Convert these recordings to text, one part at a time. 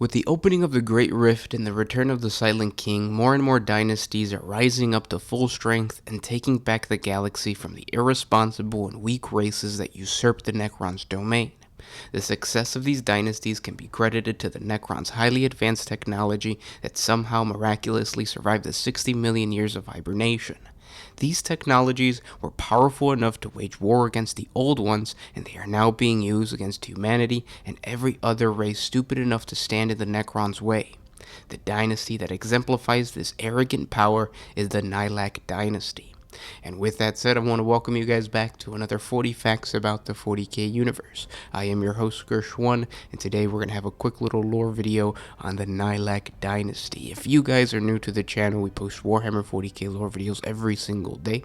With the opening of the Great Rift and the return of the Silent King, more and more dynasties are rising up to full strength and taking back the galaxy from the irresponsible and weak races that usurped the Necron's domain. The success of these dynasties can be credited to the Necron's highly advanced technology that somehow miraculously survived the 60 million years of hibernation. These technologies were powerful enough to wage war against the old ones, and they are now being used against humanity and every other race stupid enough to stand in the Necron's way. The dynasty that exemplifies this arrogant power is the Nihilakh Dynasty. And with that said, I want to welcome you guys back to another 40 Facts about the 40K universe. I am your host, Gersh1, and today we're going to have a quick little lore video on the Nilak Dynasty. If you guys are new to the channel, we post Warhammer 40K lore videos every single day.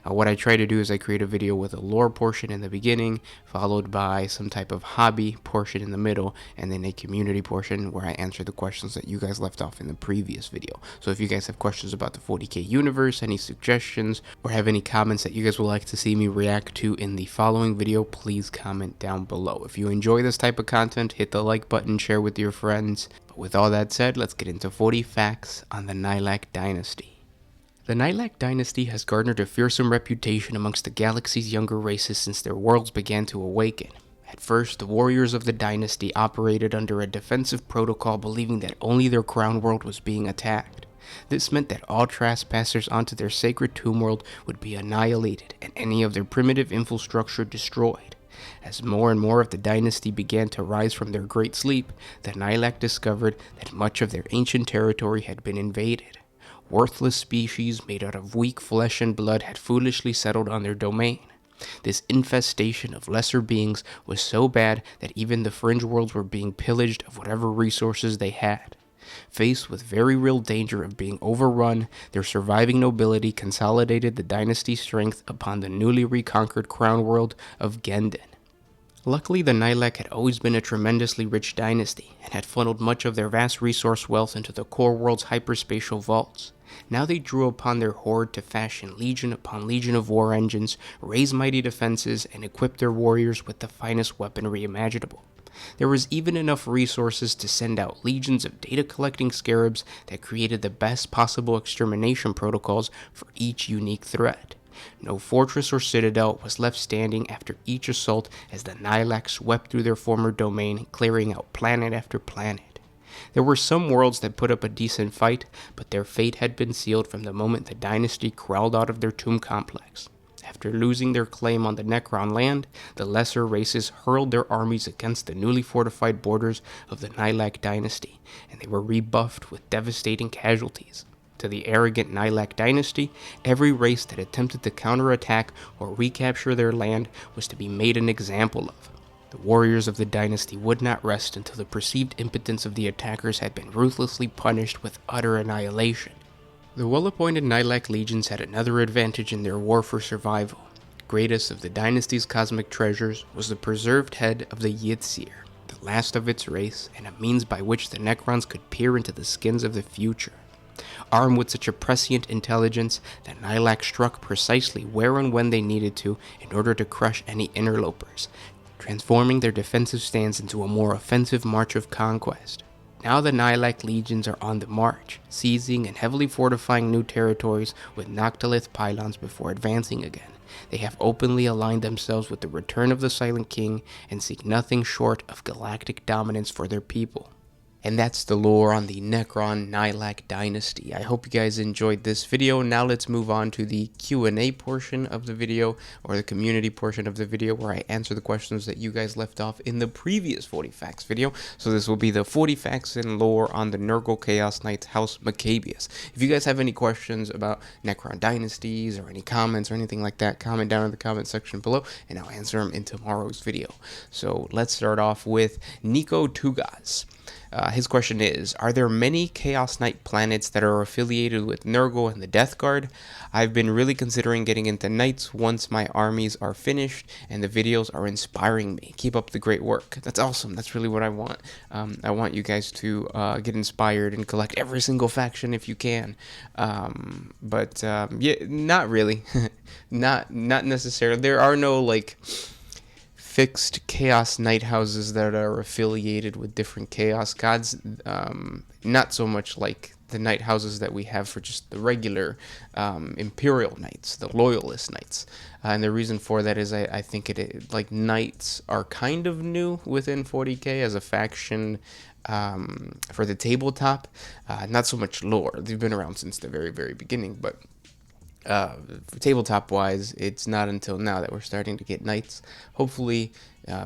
What I try to do is I create a video with a lore portion in the beginning, followed by some type of hobby portion in the middle, and then a community portion where I answer the questions that you guys left off in the previous video. So if you guys have questions about the 40K universe, any suggestions, or have any comments that you guys would like to see me react to in the following video, please comment down below. If you enjoy this type of content, hit the like button, share with your friends. But with all that said, let's get into 40 facts on the Nilakh Dynasty. The Nilakh Dynasty has garnered a fearsome reputation amongst the galaxy's younger races since their worlds began to awaken. At first, the warriors of the dynasty operated under a defensive protocol, believing that only their crown world was being attacked. This meant that all trespassers onto their sacred tomb world would be annihilated and any of their primitive infrastructure destroyed. As more and more of the dynasty began to rise from their great sleep, the Nilakh discovered that much of their ancient territory had been invaded. Worthless species made out of weak flesh and blood had foolishly settled on their domain. This infestation of lesser beings was so bad that even the fringe worlds were being pillaged of whatever resources they had. Faced with very real danger of being overrun, their surviving nobility consolidated the dynasty's strength upon the newly reconquered crown world of Gendon. Luckily, the Nilakh had always been a tremendously rich dynasty, and had funneled much of their vast resource wealth into the core world's hyperspatial vaults. Now they drew upon their horde to fashion legion upon legion of war engines, raise mighty defenses, and equip their warriors with the finest weaponry imaginable. There was even enough resources to send out legions of data-collecting scarabs that created the best possible extermination protocols for each unique threat. No fortress or citadel was left standing after each assault as the Nilakh swept through their former domain, clearing out planet after planet. There were some worlds that put up a decent fight, but their fate had been sealed from the moment the dynasty crawled out of their tomb complex. After losing their claim on the Necron land, the lesser races hurled their armies against the newly fortified borders of the Nilakh Dynasty, and they were rebuffed with devastating casualties. To the arrogant Nilakh Dynasty, every race that attempted to counterattack or recapture their land was to be made an example of. The warriors of the dynasty would not rest until the perceived impotence of the attackers had been ruthlessly punished with utter annihilation. The well-appointed Nilakh legions had another advantage in their war for survival. Greatest of the dynasty's cosmic treasures was the preserved head of the Yitzir, the last of its race, and a means by which the Necrons could peer into the skins of the future. Armed with such a prescient intelligence, the Nilakh struck precisely where and when they needed to in order to crush any interlopers, transforming their defensive stance into a more offensive march of conquest. Now the Nilakh legions are on the march, seizing and heavily fortifying new territories with Noctilith pylons before advancing again. They have openly aligned themselves with the return of the Silent King and seek nothing short of galactic dominance for their people. And that's the lore on the Necron Nihilakh Dynasty. I hope you guys enjoyed this video. Now let's move on to the Q&A portion of the video, or the community portion of the video, where I answer the questions that you guys left off in the previous 40 Facts video. So this will be the 40 Facts and lore on the Nurgle Chaos Knights House Maccabeus. If you guys have any questions about Necron Dynasties or any comments or anything like that, comment down in the comment section below and I'll answer them in tomorrow's video. So let's start off with Nico Tugas. His question is, are there many Chaos Knight planets that are affiliated with Nurgle and the Death Guard? I've been really considering getting into Knights once my armies are finished, and the videos are inspiring me. Keep up the great work. That's awesome. That's really what I want. I want you guys to get inspired and collect every single faction if you can. Yeah, not really. not necessarily. There are no, like, fixed Chaos Knight houses that are affiliated with different Chaos gods. Not so much like the Knight houses that we have for just the regular Imperial Knights, the Loyalist Knights. And the reason for that is I think like Knights are kind of new within 40K as a faction for the tabletop. Not so much lore. They've been around since the very, very beginning, but tabletop wise, it's not until now that we're starting to get Knights. Hopefully,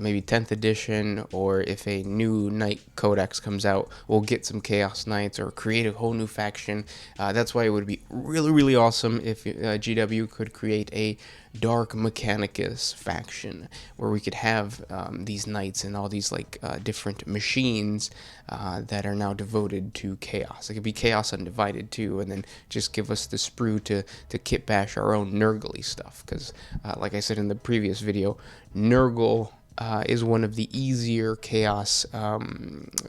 maybe 10th edition, or if a new Knight Codex comes out, we'll get some Chaos Knights or create a whole new faction. That's why it would be really, really awesome if GW could create a Dark Mechanicus faction where we could have these Knights and all these like different machines that are now devoted to Chaos. It could be Chaos Undivided too, and then just give us the sprue to kit bash our own Nurgle stuff. Because, like I said in the previous video, Nurgle is one of the easier Chaos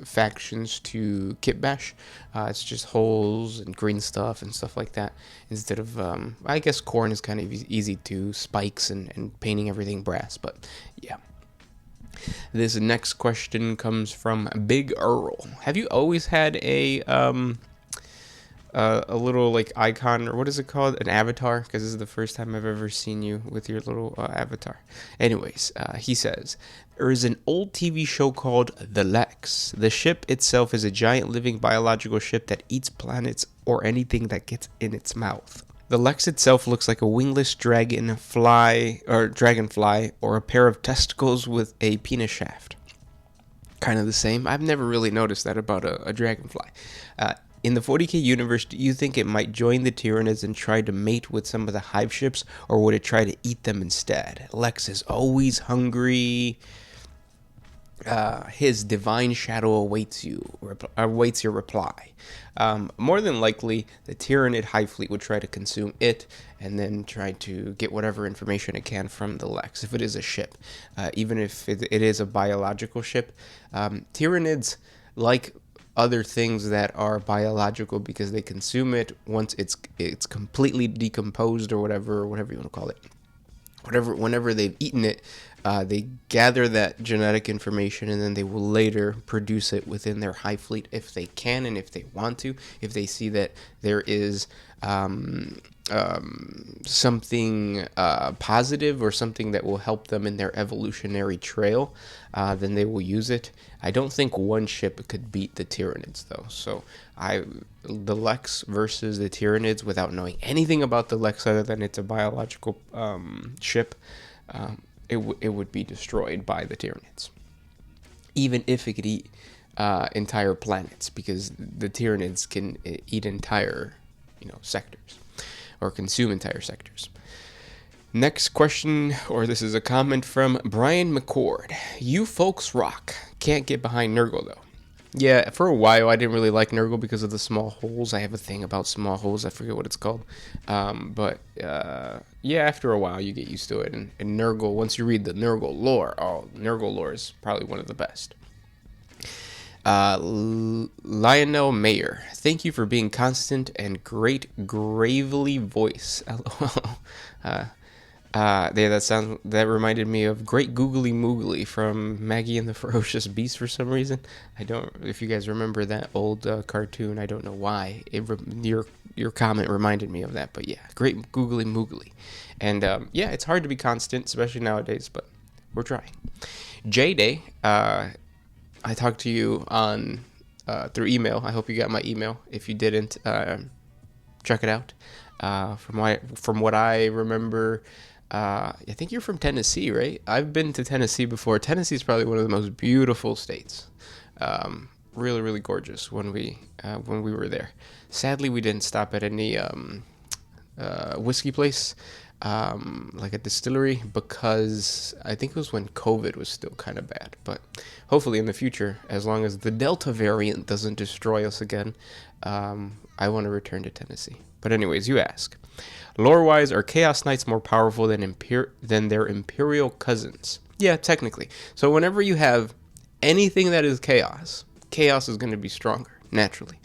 factions to kit bash. It's just holes and green stuff and stuff like that. Instead of, I guess Corn is kind of easy to spikes and painting everything brass, but yeah. This next question comes from Big Earl. Have you always had a little like icon, or what is it called, an avatar? Because this is the first time I've ever seen you with your little avatar. Anyways, he says, there is an old TV show called The Lex. The ship itself is a giant living biological ship that eats planets or anything that gets in its mouth. The Lex itself looks like a wingless dragonfly or a pair of testicles with a penis shaft. Kind of the same. I've never really noticed that about a dragonfly. In the 40K universe, do you think it might join the Tyranids and try to mate with some of the hive ships, or would it try to eat them instead? Lex is always hungry. His divine shadow awaits your reply. More than likely, the Tyranid Hive Fleet would try to consume it and then try to get whatever information it can from the Lex, if it is a ship. Even if it is a biological ship, Tyranids like other things that are biological because they consume it once it's completely decomposed, or whatever you want to call it. Whenever they've eaten it, they gather that genetic information, and then they will later produce it within their hive fleet if they can and if they want to. If they see that there is something positive or something that will help them in their evolutionary trail, then they will use it. I don't think one ship could beat the Tyranids, though. So the Lex versus the Tyranids, without knowing anything about the Lex other than it's a biological ship, it would be destroyed by the Tyranids. Even if it could eat entire planets, because the Tyranids can eat entire sectors, or consume entire sectors. Next question, or this is a comment from Brian McCord. You folks rock. Can't get behind Nurgle, though. Yeah, for a while I didn't really like Nurgle because of the small holes. I have a thing about small holes. I forget what it's called. But after a while you get used to it. And Nurgle, once you read the Nurgle lore, Nurgle lore is probably one of the best. Lionel Mayer, thank you for being constant and great gravely voice. LOL. That reminded me of Great Googly Moogly from Maggie and the Ferocious Beast for some reason. If you guys remember that old cartoon, I don't know why. Your comment reminded me of that, but yeah, Great Googly Moogly. And it's hard to be constant, especially nowadays, but we're trying. J-Day, I talked to you on through email. I hope you got my email. If you didn't, check it out. From what I remember, I think you're from Tennessee, right? I've been to Tennessee before. Tennessee is probably one of the most beautiful states. Really, really gorgeous when we were there. Sadly, we didn't stop at any whiskey place, like a distillery, because I think it was when COVID was still kind of bad. But hopefully in the future, as long as the Delta variant doesn't destroy us again, I want to return to Tennessee. But anyways, you ask. Lore-wise, are Chaos Knights more powerful than their Imperial cousins? Yeah, technically. So whenever you have anything that is Chaos is going to be stronger, naturally.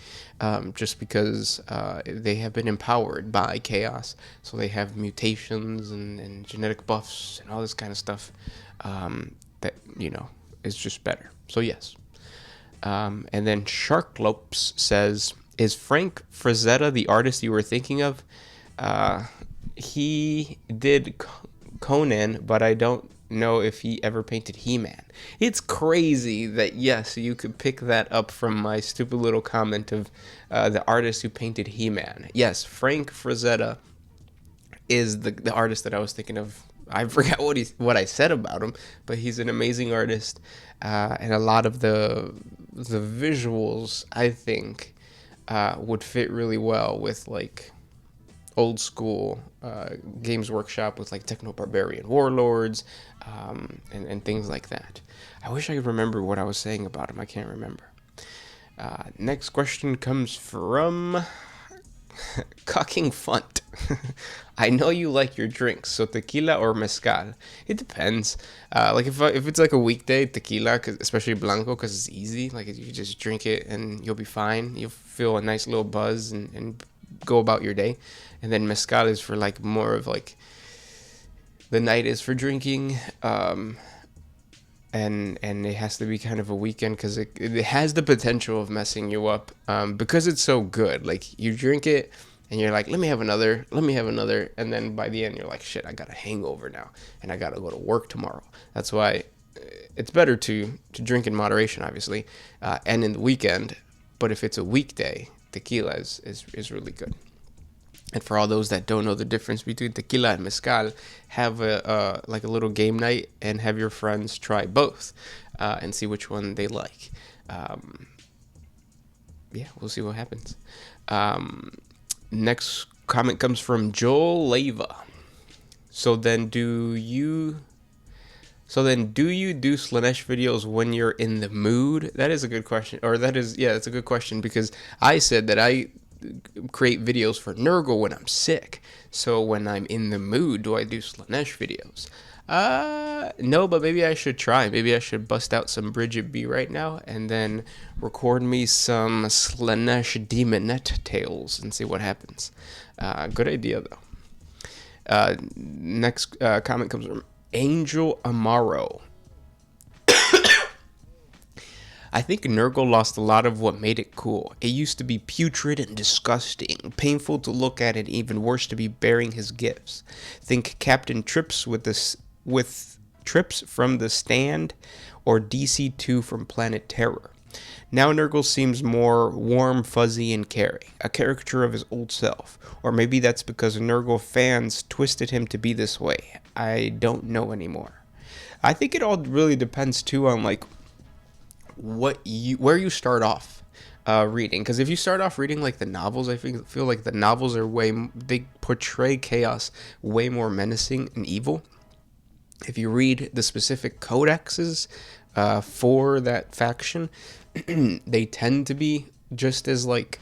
Just because they have been empowered by Chaos. So they have mutations and genetic buffs and all this kind of stuff. that, you know, is just better. So yes. And then Sharklopes says, is Frank Frazetta the artist you were thinking of? He did Conan, but I don't know if he ever painted He-Man. It's crazy that, yes, you could pick that up from my stupid little comment of the artist who painted He-Man. Yes, Frank Frazetta is the artist that I was thinking of. I forgot what I said about him, but he's an amazing artist, and a lot of the visuals, I think, would fit really well with like old school Games Workshop with like Techno Barbarian Warlords, and things like that. I wish I could remember what I was saying about him. I can't remember. Next question comes from Cocking Funt. I know you like your drinks, so tequila or mezcal? It depends. Like if it's like a weekday, tequila, especially blanco, because it's easy. Like you just drink it and you'll be fine. You'll feel a nice little buzz and go about your day. And then mezcal is for like more of like the night is for drinking. And it has to be kind of a weekend because it has the potential of messing you up, because it's so good. Like you drink it and you're like, let me have another, and then by the end you're like, shit, I got a hangover now and I gotta go to work tomorrow. That's why it's better to drink in moderation, obviously, and in the weekend. But if it's a weekday, tequila is really good. And for all those that don't know the difference between tequila and mezcal, have a little game night and have your friends try both, and see which one they like. Yeah, we'll see what happens. Next comment comes from Joel Leva. So then do you do Slanesh videos when you're in the mood? That is a good question. That's a good question, because I said that I create videos for Nurgle when I'm sick. So when I'm in the mood, do I do Slanesh videos? No, but maybe I should try. Maybe I should bust out some Bridget B right now and then record me some Slanesh Demonette tales and see what happens. Good idea, though. Next comment comes from Angel Amaro. I think Nurgle lost a lot of what made it cool. It used to be putrid and disgusting, painful to look at, and even worse to be bearing his gifts. Think Captain Trips with Trips from The Stand, or DC2 from Planet Terror. Now Nurgle seems more warm, fuzzy, and caring, a caricature of his old self. Or maybe that's because Nurgle fans twisted him to be this way. I don't know anymore. I think it all really depends too on like where you start off reading. Because if you start off reading like the novels, I feel like the novels are they portray chaos way more menacing and evil. If you read the specific codexes for that faction, they tend to be just as like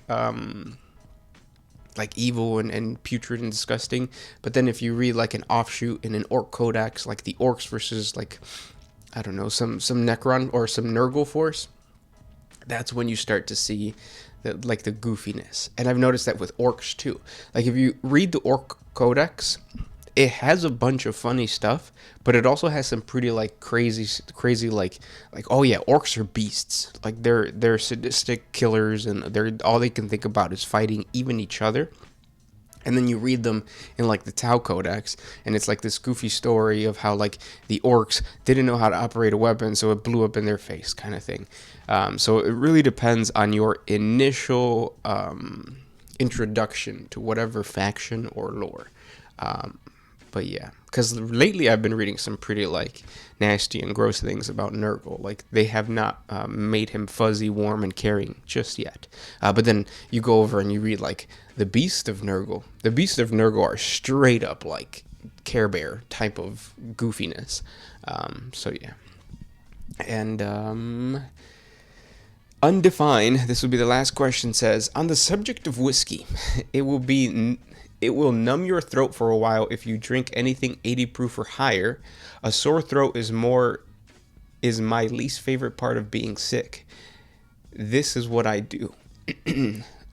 evil and putrid and disgusting. But then if you read like an offshoot in an orc codex, like the orcs versus like, I don't know, some Necron or some Nurgle force, that's when you start to see the goofiness. And I've noticed that with orcs too. Like if you read the orc codex, it has a bunch of funny stuff, but it also has some pretty like crazy like oh yeah, orcs are beasts. Like they're sadistic killers, and all they can think about is fighting even each other. And then you read them in like the Tau Codex, and it's like this goofy story of how like the orcs didn't know how to operate a weapon, so it blew up in their face, kind of thing. So it really depends on your initial introduction to whatever faction or lore. But yeah, because lately I've been reading some pretty like nasty and gross things about Nurgle. Like they have not made him fuzzy, warm, and caring just yet. But then you go over and you read like the Beast of Nurgle. The Beast of Nurgle are straight up like Care Bear type of goofiness. So yeah, and Undefined, this will be the last question, says, on the subject of whiskey, it will numb your throat for a while if you drink anything 80 proof or higher. A sore throat is my least favorite part of being sick. This is what I do.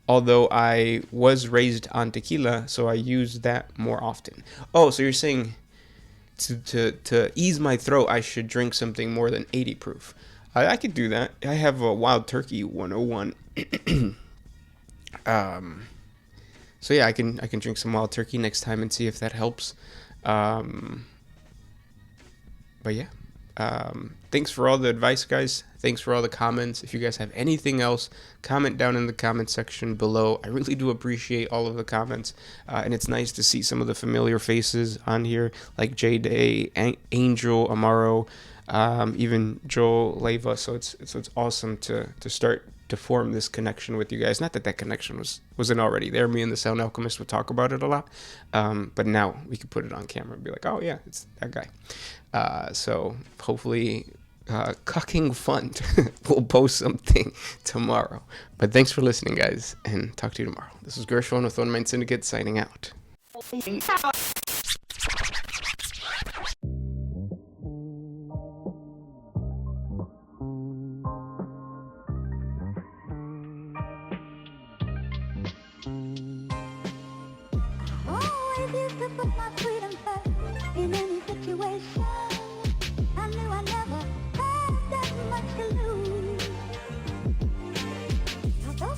Although I was raised on tequila, so I use that more often. Oh, so you're saying to ease my throat, I should drink something more than 80 proof. I could do that. I have a Wild Turkey 101. So yeah, I can drink some Wild Turkey next time and see if that helps. But yeah, thanks for all the advice, guys. Thanks for all the comments. If you guys have anything else, comment down in the comment section below. I really do appreciate all of the comments, and it's nice to see some of the familiar faces on here, like J-Day, Angel, Amaro, even Joel Leva. So it's awesome to start to form this connection with you guys. Not that connection wasn't already there. Me and the Sound Alchemist would talk about it a lot, but now we could put it on camera and be like, oh yeah, it's that guy. So hopefully Cucking Fund will post something tomorrow. But thanks for listening, guys, and talk to you tomorrow. This is Gershwin with One Mind Syndicate signing out. Oh, if you could put my freedom first in any